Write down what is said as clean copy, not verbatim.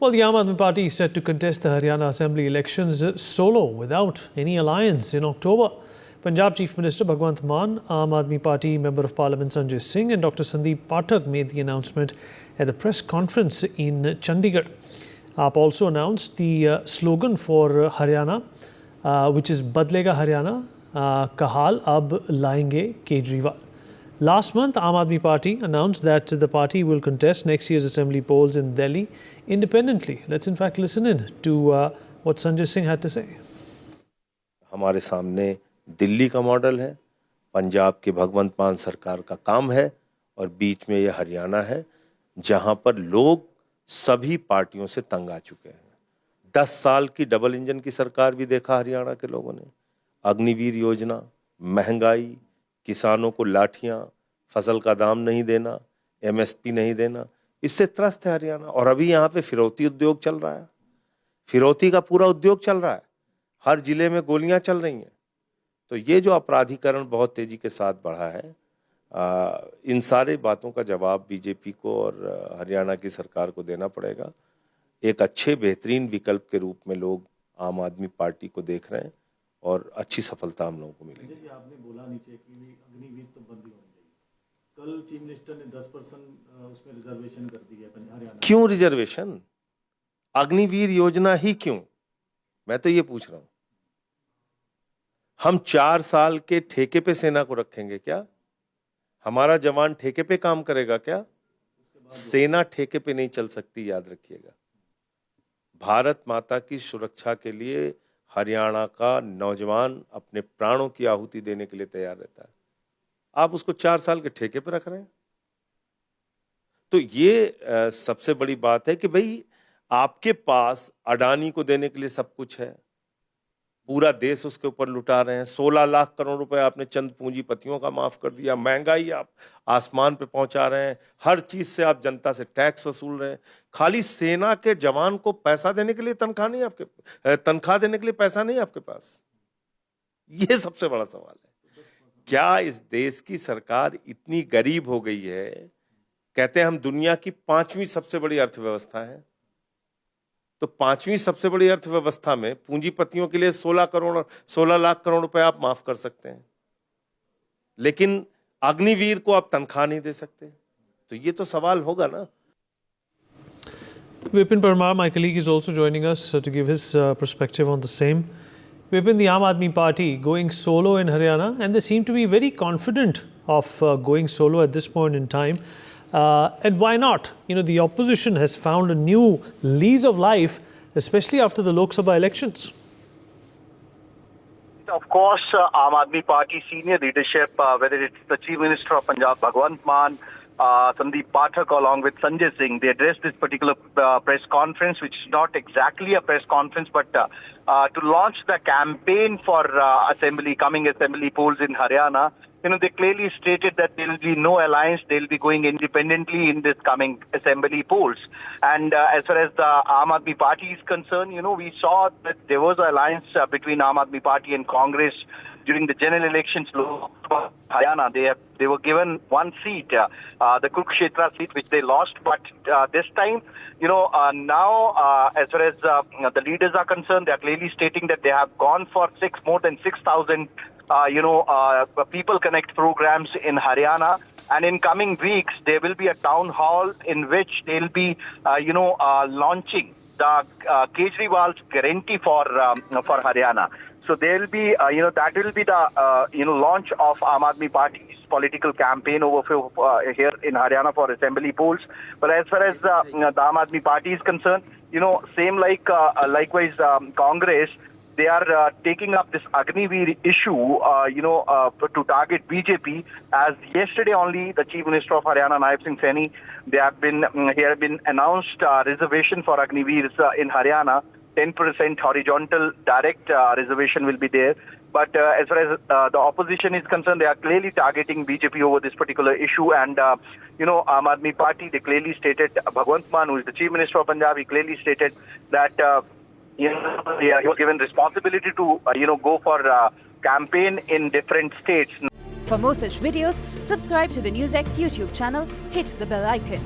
Well, the Aam Aadmi Party is set to contest the Haryana Assembly elections solo without any alliance in October. Punjab Chief Minister Bhagwant Mann, Aam Aadmi Party Member of Parliament Sanjay Singh and Dr. Sandeep Pathak made the announcement at a press conference in Chandigarh. AAP also announced the slogan for Haryana, which is Badlega Haryana, Kahal Ab Laenge Kejriwal. Last month, Aam Aadmi Party announced that the party will contest next year's assembly polls in Delhi independently. Let's in fact listen in to what Sanjay Singh had to say. हमारे सामने दिल्ली का model है, पंजाब के भगवंत मान सरकार का काम है और बीच में ये हरियाणा है, जहां पर लोग सभी पार्टियों से तंग आ चुके हैं। 10 साल की डबल इंजन की सरकार भी देखा हरियाणा के लोगों ने। अग्निवीर योजना, महंगाई, किसानों को लाठियां, फसल का दाम नहीं देना, एमएसपी नहीं देना, इससे त्रस्त है हरियाणा। और अभी यहाँ पे फिरौती उद्योग चल रहा है, फिरौती का पूरा उद्योग चल रहा है, हर जिले में गोलियां चल रही हैं। तो ये जो अपराधीकरण बहुत तेजी के साथ बढ़ा है, इन सारे बातों का जवाब बीजेपी को और हरियाणा की सरकार को देना पड़ेगा। एक अच्छे बेहतरीन विकल्प के रूप में लोग आम आदमी पार्टी को देख रहे हैं और अच्छी सफलता हम लोगों को मिलेगी। आपने बोला नीचे कि अग्निवीर तो बंद ही होनी चाहिए। कल चीफ मिनिस्टर ने 10% उसमें रिजर्वेशन कर दी है हरियाणा। क्यों रिजर्वेशन? अग्निवीर योजना ही क्यों? मैं तो ये पूछ रहा हूं। हम 4 साल के ठेके पे सेना को रखेंगे क्या? हमारा जवान ठेके पे काम करेगा क्या? सेना ठेके पे नहीं चल सकती, याद रखिएगा। भारत माता की सुरक्षा के लिए हरियाणा का नौजवान अपने प्राणों की आहुति देने के लिए तैयार रहता है। आप उसको 4 साल के ठेके पे रख रहे हैं। तो ये सबसे बड़ी बात है कि भाई आपके पास अडानी को देने के लिए सब कुछ है, पूरा देश उसके ऊपर लुटा रहे हैं। 16 लाख करोड़ रुपए आपने चंद पूंजीपतियों का माफ कर दिया, महंगाई आप आसमान पे पहुंचा रहे हैं, हर चीज से आप जनता से टैक्स वसूल रहे हैं। खाली सेना के जवान को पैसा देने के लिए तनख्वाह नहीं, आपके तनख्वाह देने के लिए पैसा नहीं आपके पास। ये सबसे बड़ा सवाल है। क्या इस देश की सरकार इतनी गरीब हो गई है? कहते हैं हम दुनिया की 5वीं सबसे बड़ी अर्थव्यवस्था है, तो 5वीं सबसे बड़ी अर्थव्यवस्था में पूंजीपतियों के लिए 16 लाख करोड़ रुपए आप माफ कर सकते हैं, लेकिन अग्निवीर को आप तनख्वाह नहीं दे सकते। तो ये तो सवाल होगा ना। Vipin Parmar, my colleague, is also joining us to give his perspective on the same. Vipin, the Aam Aadmi Party going solo in Haryana, and they seem to be very confident of going solo at this point in time. And why not? You know, the opposition has found a new lease of life, especially after the Lok Sabha elections. Of course, Aam Aadmi Party senior leadership, whether it's the Chief Minister of Punjab, Bhagwant Mann, Sandeep Pathak, along with Sanjay Singh, they addressed this particular press conference, which is not exactly a press conference, but to launch the campaign for coming assembly polls in Haryana. You know, they clearly stated that there will be no alliance. They'll be going independently in this coming assembly polls. And as far as the Aam Aadmi Party is concerned, you know, we saw that there was an alliance between Aam Aadmi Party and Congress during the general elections. Haryana, they were given one seat, the Kurukshetra seat, which they lost. But this time, you know, now as far as the leaders are concerned, they are clearly stating that they have gone for more than 6,000 People Connect programs in Haryana. And in coming weeks, there will be a town hall in which they'll be, launching the Kejriwal's guarantee for Haryana. So there'll be, that will be the, launch of Aam Aadmi Party's political campaign over here in Haryana for assembly polls. But as far as the Aam Aadmi Party is concerned, you know, same likewise Congress, they are taking up this Agniveer issue, to target BJP. As yesterday only, the Chief Minister of Haryana, Naib Singh Saini, he have been announced reservation for Agniveers in Haryana. 10% horizontal direct reservation will be there. But as far as the opposition is concerned, they are clearly targeting BJP over this particular issue. And, Aam Aadmi Party, they clearly stated, Bhagwant Mann, who is the Chief Minister of Punjab, he clearly stated that, he was given responsibility to, go for campaign in different states. For more such videos, subscribe to the NewsX YouTube channel, hit the bell icon.